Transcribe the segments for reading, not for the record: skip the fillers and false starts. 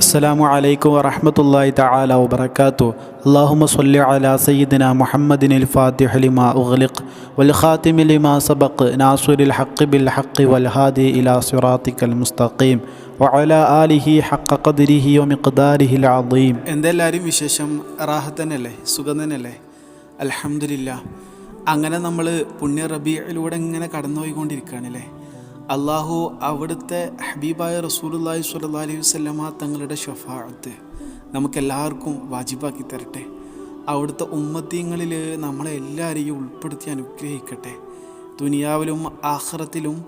അസ്സലാമു അലൈക്കും വറഹ്മത്തുള്ളാഹി തആല വബറകാതുഹു. അല്ലാഹുമ്മ സ്വല്ലി അലാ സയ്യിദിനാ മുഹമ്മദിനിൽ ഫാത്തിഹി ലിമാ ഉഗ്ലിഖ് വൽ ഖാതിമി ലിമാ സബഖ് നാസിറിൽ ഹഖ് ബിൽ ഹഖ് വൽ ഹാദി ഇലാ സിറാത്തിക്കൽ മുസ്തഖീം വഅലാ ആലിഹി ഹഖ ഖദ്രിഹി വമിഖ്ദാരിഹിൽ അദീം. എന്തെല്ലാവരും വിശേഷം? റാഹത്ത് തന്നെയല്ലേ? സുഖം തന്നെയല്ലേ? അൽഹംദുലില്ലാ. അങ്ങനെ നമ്മൾ പുണ്യ റബീഇലൂടെ ഇങ്ങനെ കടന്നുപോയിക്കൊണ്ടിരിക്കുകയാണല്ലേ. അള്ളാഹു അവിടുത്തെ ഹബീബായ റസൂലുള്ളാഹി സ്വല്ലല്ലാഹി അലൈഹി വസല്ലമ തങ്ങളുടെ ശഫാഅത്ത് നമുക്കെല്ലാവർക്കും വാജിബാക്കി തരട്ടെ. അവിടുത്തെ ഉമ്മത്തീങ്ങളിൽ നമ്മളെ എല്ലാവരെയും ഉൾപ്പെടുത്തി അനുഗ്രഹിക്കട്ടെ. ദുനിയാവിലും ആഖിറത്തിലും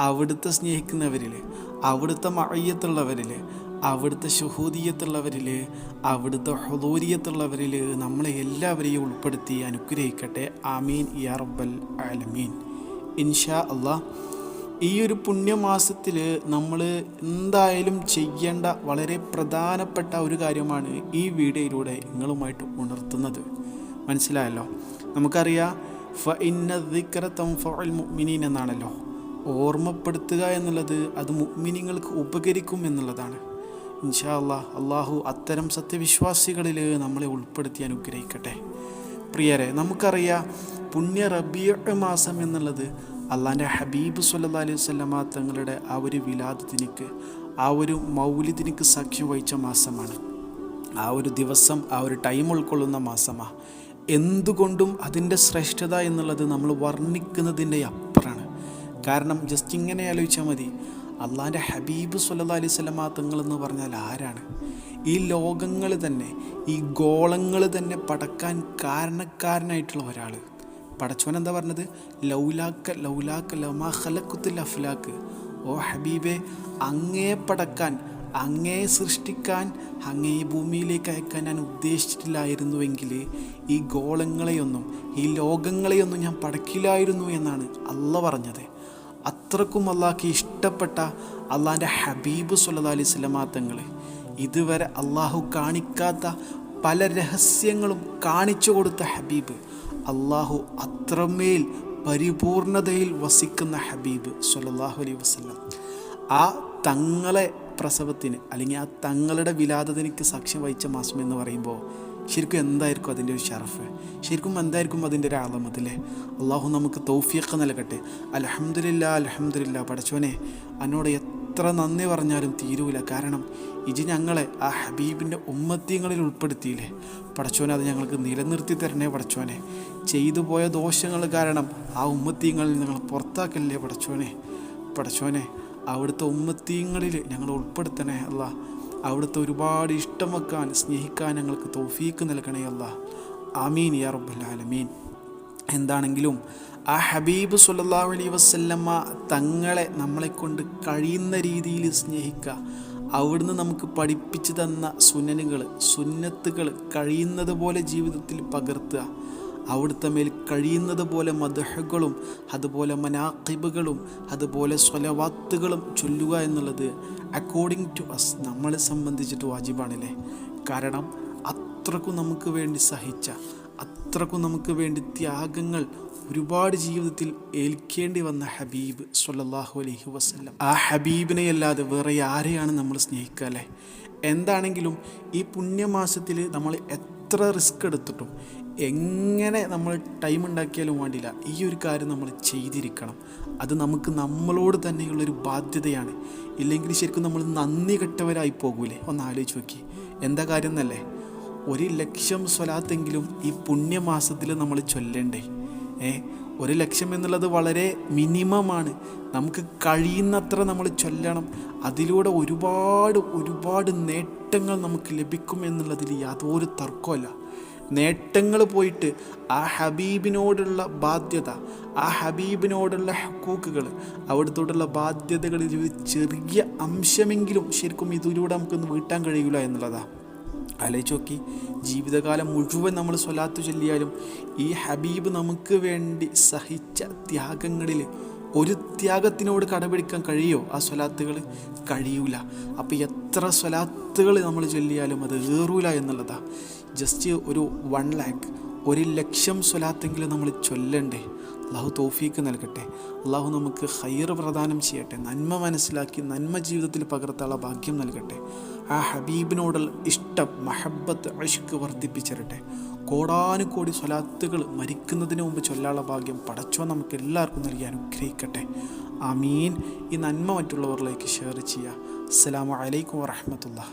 അവിടുത്തെ സ്നേഹിക്കുന്നവരിൽ, അവിടുത്തെ മഅയ്യത്തുള്ളവരിൽ, അവിടുത്തെ ശുഹൂദിയത്തുള്ളവരിൽ, അവിടുത്തെ ഹുദൂരിയത്തുള്ളവരിൽ നമ്മളെ എല്ലാവരെയും ഉൾപ്പെടുത്തി അനുഗ്രഹിക്കട്ടെ. ആമീൻ യാ റബ്ബൽ ആലമീൻ. ഇൻഷാ അള്ളാഹ് ഈ ഒരു പുണ്യമാസത്തിൽ നമ്മൾ എന്തായാലും ചെയ്യേണ്ട വളരെ പ്രധാനപ്പെട്ട ഒരു കാര്യമാണ് ഈ വീഡിയോയിലൂടെ നിങ്ങളുമായിട്ട് ഉണർത്തുന്നത്. മനസ്സിലായല്ലോ? നമുക്കറിയാം ഫഇന്ന ദിക്റ തൻഫഉൽ മുഅ്മിനീൻ എന്നാണല്ലോ. ഓർമ്മപ്പെടുത്തുക എന്നുള്ളത് അത് മുഅ്മിനീങ്ങൾക്ക് ഉപകരിക്കും എന്നുള്ളതാണ്. ഇൻഷാ അല്ലാഹ് അള്ളാഹു അത്തരം സത്യവിശ്വാസികളിൽ നമ്മളെ ഉൾപ്പെടുത്തി അനുഗ്രഹിക്കട്ടെ. പ്രിയരെ, നമുക്കറിയാം പുണ്യ റബീഉ മാസം എന്നുള്ളത് അള്ളാൻ്റെ ഹബീബ് സ്വല്ലല്ലാഹി അലൈഹി വസല്ലമ തങ്ങളുടെ ആ ഒരു വിലാദത്തിനിക്ക്, ആ ഒരു മൗലിദിനിക്ക് സാക്ഷ്യം വഹിച്ച മാസമാണ്. ആ ഒരു ദിവസം, ആ ഒരു ടൈം ഉൾക്കൊള്ളുന്ന മാസമാണ്. എന്തുകൊണ്ടും അതിൻ്റെ ശ്രേഷ്ഠത എന്നുള്ളത് നമ്മൾ വർണ്ണിക്കുന്നതിൻ്റെ അപ്പുറമാണ്. കാരണം ജസ്റ്റ് ഇങ്ങനെ ആലോചിച്ചാൽ മതി. അള്ളാൻ്റെ ഹബീബ് സ്വല്ലല്ലാഹി അലൈഹി വസല്ലമ തങ്ങളെന്ന് പറഞ്ഞാൽ ആരാണ്? ഈ ലോകങ്ങൾ തന്നെ, ഈ ഗോളങ്ങൾ തന്നെ പടക്കാൻ കാരണക്കാരനായിട്ടുള്ള ഒരാൾ. പടച്ചോൻ എന്താ പറഞ്ഞത്? ലൗലാക്ക ലമാ ഖലഖത്തുൽ അഫ്ലാക്ക്. ഓ ഹബീബെ, അങ്ങേ പടക്കാൻ, അങ്ങേ സൃഷ്ടിക്കാൻ, അങ്ങേ ഭൂമിയിലേക്ക് അയക്കാൻ ഞാൻ ഉദ്ദേശിച്ചിട്ടില്ലായിരുന്നുവെങ്കിൽ ഈ ഗോളങ്ങളെയൊന്നും, ഈ ലോകങ്ങളെയൊന്നും ഞാൻ പടക്കില്ലായിരുന്നു എന്നാണ് അള്ള പറഞ്ഞത്. അത്രക്കും അള്ളാഹ്ക്ക് ഇഷ്ടപ്പെട്ട അള്ളാൻ്റെ ഹബീബ് സ്വല്ലല്ലാഹി അലൈഹി വസല്ലമ തങ്ങൾ ഇതുവരെ അള്ളാഹു കാണിക്കാത്ത പല രഹസ്യങ്ങളും കാണിച്ചു കൊടുത്ത ഹബീബ്, അള്ളാഹു അത്രമേൽ പരിപൂർണതയിൽ വസിക്കുന്ന ഹബീബ് സ്വല്ലല്ലാഹു അലൈഹി വസല്ലം, ആ തങ്ങളെ പ്രസവത്തിന് അല്ലെങ്കിൽ ആ തങ്ങളുടെ വിലാദത്തിനിക്ക് സാക്ഷ്യം വഹിച്ച മാസം എന്ന് പറയുമ്പോൾ ശരിക്കും എന്തായിരിക്കും അതിൻ്റെ ഒരു ഷറഫ്? ശരിക്കും എന്തായിരിക്കും അതിൻ്റെ ഒരു ആളമത്തില്ലേ? അള്ളാഹു നമുക്ക് തൗഫീഖ് നൽകട്ടെ. അൽഹംദുലില്ലാ പടച്ചോനെ, എന്നോട് എത്ര നന്ദി പറഞ്ഞാലും തീരൂല. കാരണം ഇജ് ഞങ്ങളെ ആ ഹബീബിൻ്റെ ഉമ്മത്തീങ്ങളിൽ ഉൾപ്പെടുത്തിയില്ലേ പടച്ചോനെ. അത് ഞങ്ങൾക്ക് നിലനിർത്തി തരണേ പടച്ചോനെ. ചെയ്തു പോയ ദോഷങ്ങൾ കാരണം ആ ഉമ്മത്തീങ്ങളിൽ ഞങ്ങൾ പുറത്താക്കല്ലേ പടച്ചോനെ. അവിടുത്തെ ഉമ്മത്തീങ്ങളിൽ ഞങ്ങൾ ഉൾപ്പെടുത്തണേ അല്ലാ. അവിടുത്തെ ഒരുപാട് ഇഷ്ടം വെക്കാൻ, സ്നേഹിക്കാൻ ഞങ്ങൾക്ക് തൗഫീക്ക് നൽകണേ അല്ലാ. ആമീൻ യാ റബ്ബൽ ആലമീൻ. എന്താണെങ്കിലും ആ ഹബീബ് സ്വല്ലല്ലാഹു അലൈഹി വസല്ലമ തങ്ങളെ നമ്മളെക്കൊണ്ട് കഴിയുന്ന രീതിയിൽ സ്നേഹിക്കുക, അവിടുന്ന് നമുക്ക് പഠിപ്പിച്ചു തന്ന സുന്നത്തുകൾ കഴിയുന്നത് പോലെ ജീവിതത്തിൽ പകർത്തുക, അവിടുത്തെ മേൽ കഴിയുന്നത് പോലെ മദ്ഹുകളും അതുപോലെ മനാഖിബുകളും അതുപോലെ സ്വലവാത്തുകളും ചൊല്ലുക എന്നുള്ളത് അക്കോർഡിംഗ് ടു അസ് നമ്മളെ സംബന്ധിച്ചിട്ട് വാജിബാണല്ലേ. കാരണം അത്രക്കും നമുക്ക് വേണ്ടി സഹിച്ച, അത്രക്കും നമുക്ക് വേണ്ടി ത്യാഗങ്ങൾ ഒരുപാട് ജീവിതത്തിൽ ഏൽക്കേണ്ടി വന്ന ഹബീബ് സ്വല്ലല്ലാഹു അലൈഹി വസല്ലം, ആ ഹബീബിനെ അല്ലാതെ വേറെ ആരെയാണ് നമ്മൾ സ്നേഹിക്കുക അല്ലേ? എന്താണെങ്കിലും ഈ പുണ്യമാസത്തിൽ നമ്മൾ എത്ര റിസ്ക് എടുത്തിട്ടും എങ്ങനെ നമ്മൾ ടൈം ഉണ്ടാക്കിയാലും വേണ്ടില്ല, ഈ ഒരു കാര്യം നമ്മൾ ചെയ്തിരിക്കണം. അത് നമുക്ക് നമ്മളോട് തന്നെയുള്ളൊരു ബാധ്യതയാണ്. ഇല്ലെങ്കിൽ ശരിക്കും നമ്മൾ നന്ദി കെട്ടവരായി പോകൂലേ? ഒന്ന് ആലോചിച്ച് നോക്കി. എന്താ കാര്യം എന്നല്ലേ? 1,00,000 സ്വലാത്തെങ്കിലും ഈ പുണ്യമാസത്തിൽ നമ്മൾ ചൊല്ലേണ്ടേ? 1,00,000 എന്നുള്ളത് വളരെ മിനിമമാണ്. നമുക്ക് കഴിയുന്നത്ര നമ്മൾ ചൊല്ലണം. അതിലൂടെ ഒരുപാട് നേട്ടങ്ങൾ നമുക്ക് ലഭിക്കും എന്നുള്ളതിൽ യാതൊരു തർക്കമല്ല. നേട്ടങ്ങൾ പോയിട്ട് ആ ഹബീബിനോടുള്ള ബാധ്യത, ആ ഹബീബിനോടുള്ള ഹുക്കൂക്കുകൾ, അവിടുത്തോടുള്ള ബാധ്യതകളിൽ ഒരു ചെറിയ അംശമെങ്കിലും ശരിക്കും ഇതിലൂടെ നമുക്കൊന്ന് വീട്ടാൻ കഴിയില്ല എന്നുള്ളതാണ്. ആലോചിച്ച് നോക്കി. ജീവിതകാലം മുഴുവൻ നമ്മൾ സ്വലാത്ത് ചൊല്ലിയാലും ഈ ഹബീബ് നമുക്ക് വേണ്ടി സഹിച്ച ത്യാഗങ്ങളിൽ ഒരു ത്യാഗത്തിനോട് കടപിടിക്കാൻ കഴിയോ ആ സ്വലാത്തുകൾ? കഴിയൂല. അപ്പോൾ എത്ര സ്വലാത്തുകൾ നമ്മൾ ചൊല്ലിയാലും അത് ഏറൂല എന്നുള്ളതാണ്. ജസ്റ്റ് ഒരു 1,00,000 സ്വലാത്തെങ്കിലും നമ്മൾ ചൊല്ലണ്ടേ? അള്ളാഹു തൗഫീക്ക് നൽകട്ടെ. അള്ളാഹു നമുക്ക് ഖൈർ പ്രദാനം ചെയ്യട്ടെ. നന്മ മനസ്സിലാക്കി നന്മ ജീവിതത്തിൽ പകർത്താനുള്ള ഭാഗ്യം നൽകട്ടെ. ആ ഹബീബിനോടുള്ള ഇഷ്ടം, മഹബത്ത്, ഇഷ്ക് വർദ്ധിപ്പിച്ചിരട്ടെ. കോടാനുകോടി സ്വലാത്തുകൾ മരിക്കുന്നതിന് മുമ്പ് ചൊല്ലാനുള്ള ഭാഗ്യം പടച്ചോൻ നമുക്ക് എല്ലാവർക്കും നൽകി അനുഗ്രഹിക്കട്ടെ. ആമീൻ. ഈ നന്മ മറ്റുള്ളവരിലേക്ക് ഷെയർ ചെയ്യുക. അസ്സലാമു അലൈക്കും വറഹ്മത്തുള്ളാഹി.